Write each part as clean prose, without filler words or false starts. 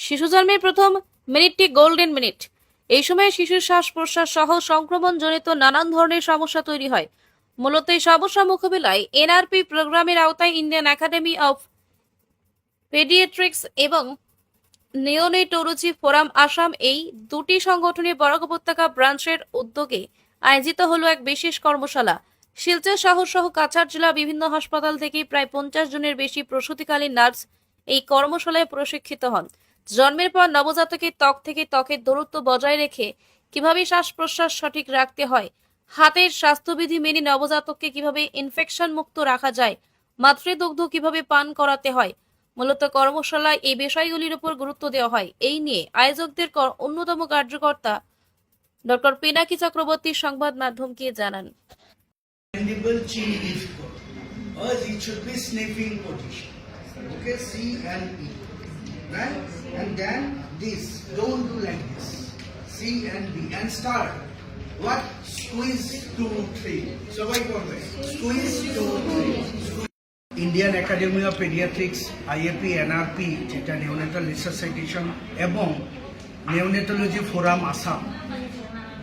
শিশু জন্মের প্রথম মিনিটটি গোল্ডেন মিনিট। এই সময়ে শিশুর শ্বাস প্রশ্বাস সহ সংক্রমণজনিত নানান ধরনের সমস্যা তৈরি হয়। মূলত এই সমস্যা মোকাবিলায় এনআরপি প্রোগ্রামের আওতায় ইন্ডিয়ান একাডেমি অফ পেডিয়াট্রিক্স এবং নিওনেটোলজি ফোরাম আসাম এই দুটি সংগঠনের বরাক উপত্যকা ব্রাঞ্চের উদ্যোগে আয়োজিত হলো এক বিশেষ কর্মশালা। শিলচর শহর সহ কাছাড় জেলা বিভিন্ন হাসপাতাল থেকে প্রায় 50 জনের বেশি প্রসূতিকালীন নার্স এই কর্মশালায় প্রশিক্ষিত হন। জন্মের পর নবজাতকের ত্বক থেকে ত্বকের দূরত্ব বজায় রেখে কিভাবে শ্বাস প্রশ্বাস সঠিক রাখতে হয়, হাতের স্বাস্থ্যবিধি মেনে নবজাতককে কিভাবে ইনফেকশন মুক্ত রাখা যায়, মাতৃদুগ্ধ কিভাবে পান করাতে হয়, মূলত কর্মশালায় এই বিষয়গুলির উপর গুরুত্ব দেওয়া হয়। এই নিয়ে আয়োজকদের অন্যতম কার্যকর্তা ডক্টর পিনাকি চক্রবর্তী সংবাদ মাধ্যমকে জানান। Mandible chin is good. Or it should be sniffing position. Okay, C and E. Right? And then this. Don't do like this. C and B. And start. What? Squeeze 2, 3. So I go away. Squeeze 2, 3. Indian Academy of Pediatrics, IAP, NRP, যেটা Neonatal Resuscitation এবং Neonatology Forum Assam,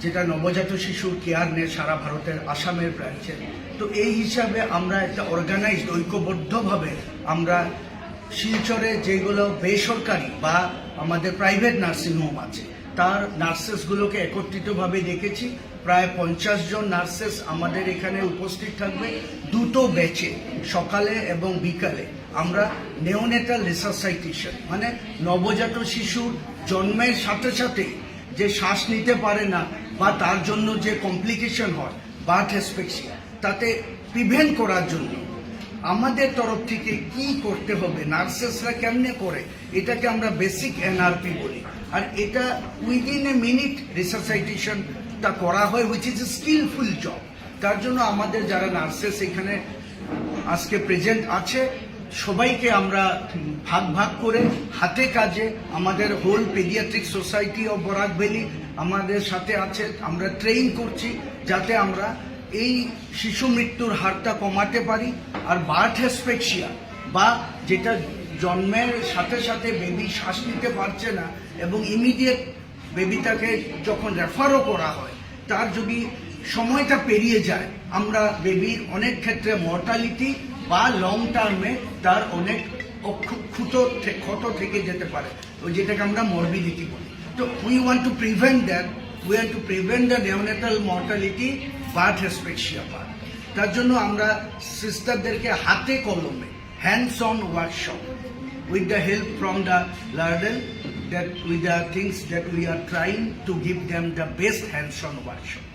যেটা নবজাত শিশুর care নিয়ে সারা ভারতের আসামের ব্রাঞ্চে। তো এই হিসাবে আমরা একটা অর্গানাইজড ঐক্যবদ্ধভাবে আমরা শিলচরে যেগুলো বেসরকারি বা আমাদের প্রাইভেট নার্সিংহোম আছে তার নার্সেসগুলোকে একত্রিতভাবে দেখেছি। প্রায় 50 জন নার্সেস আমাদের এখানে উপস্থিত থাকবে দুটো ব্যাচে, সকালে এবং বিকালে। আমরা নেওনেটাল রিসাসাইটেশন মানে নবজাত শিশুর জন্মের সাথে সাথে যে শ্বাস নিতে পারে না বা তার জন্য যে কমপ্লিকেশন হয় বার্থ অ্যাসফিক্সিয়া, তাতে প্রিভেন্ট করার জন্য আমাদের তরফ থেকে কি করতে হবে, নার্সেসরা কেমনে করে, এটাকে আমরা বেসিক এনআরপি বলি। আর এটা উইদিন এ মিনিট রিসাসাইটেশনটা করা হয়, which is a skillful job. তার জন্য আমাদের যারা নার্সেস এখানে আজকে প্রেজেন্ট আছে সবাইকে আমরা ভাগ ভাগ করে হাতে কাজে আমাদের whole pediatric society of Barak valley আমাদের সাথে আছে, আমরা ট্রেন করছি যাতে আমরা এই শিশু মৃত্যুর হারটা কমাতে পারি। আর বার্থ অ্যাসফিক্সিয়া বা যেটা জন্মের সাথে সাথে বেবি শ্বাস নিতে পারছে না এবং ইমিডিয়েট বেবিটাকে যখন রেফারও করা হয়, তার যদি সময়টা পেরিয়ে যায় আমরা বেবির অনেক ক্ষেত্রে মর্টালিটি বা লং টার্মে তার অনেক ক্ষত থেকে যেতে পারে, যেটাকে আমরা মরবিডিটি বলি। তো we want to prevent that, we want to prevent the neonatal mortality, birth asphyxia part. তার জন্য আমরা সিস্টারদেরকে হাতে কলমে hands on workshop with the help from the learner, that with the things that we are trying to give them the best hands-on workshop.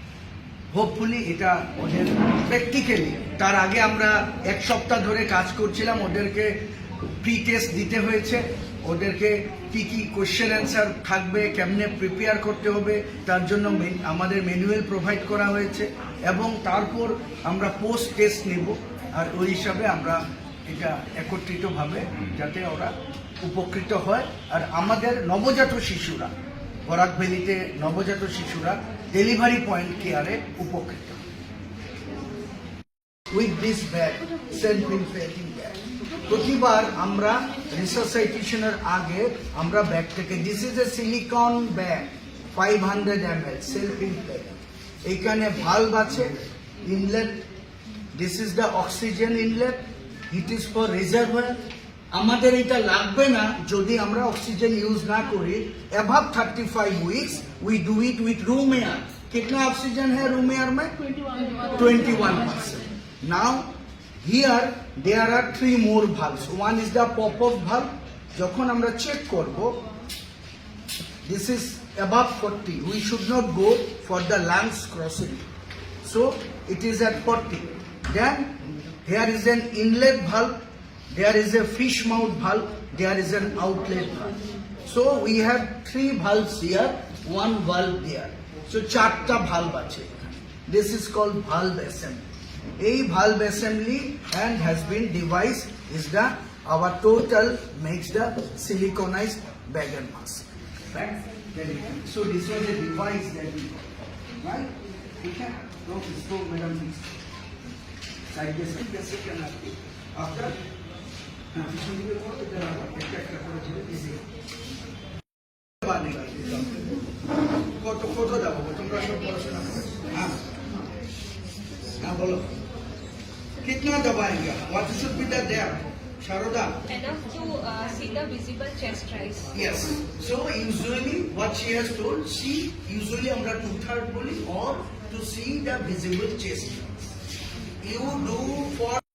Hopefully এটা ওদের practically, তার আগে আমরা এক সপ্তাহ ধরে কাজ করছিলাম, ওদেরকে প্রি টেস্ট দিতে হয়েছে, ওদেরকে কি কি কোয়েশ্চেন অ্যান্সার থাকবে, কেমনে প্রিপেয়ার করতে হবে তার জন্য আমাদের ম্যানুয়াল প্রোভাইড করা হয়েছে এবং তারপর আমরা পোস্ট টেস্ট নেব। আর ওই হিসাবে আমরা এটা একত্রিতভাবে যাতে ওরা উপকৃত হয় আর আমাদের নবজাত শিশুরা বরাক ভ্যালিতে নবজাত শিশুরা ডেলিভারি পয়েন্ট কেয়ারে উপকৃত। With this bag, self inflating bag, প্রতিবার আমরা রিসাসাইটেশনের আগে আমরা ব্যাগ থেকে, this is a silicone bag 500 ml self inflating. এইখানে ভালভ আছে, inlet, this is the oxygen inlet, it is for reservoir. আমাদের এটা লাগবে না যদি আমরা অক্সিজেন ইউজ না করি। Above 35 weeks we do it with room air। कितना ऑक्सीजन है रूम एयर में? 21%। now here there are 3 more valves। one is the pop up valve, যখন আমরা চেক করব this is above 40, we should not go for the lungs crossing, so it is at 40। then here is an inlet valve, there is a fish mouth valve, there is an outlet valve। so we have 3 valves here, 1 valve there, so 4টা valve আছে। this is called valve assembly। এই valve assembly and has been device is the our total makes the siliconized bag and mask, right? so this was a device that we got, right? okay, so madam side basic and after दबाने का কত দাও তোমরা সব পড়াশোনা করো হ্যাঁ হ্যাঁ বলো कितना दबाएंगे what should be the there Sharoda Enough to see the visible chest rise. yes so usually what she has told she usually আমরা 2/3 বলি or to see the visible chest you do for